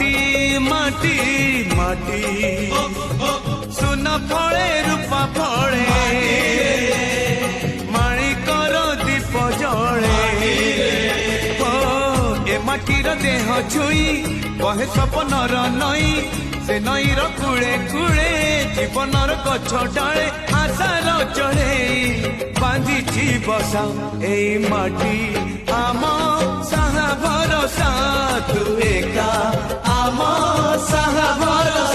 माटी माटी माटी सुन फले रूपा फले माणिकर दीप जले ए माटीर देह छुई कहे सपनर नई से नईर कूले कूले जीवनर गछ डाले आशार चढ़े बांधी बसा ए माटी आम साहा भरोसा तू एका आम साहा भरोसा।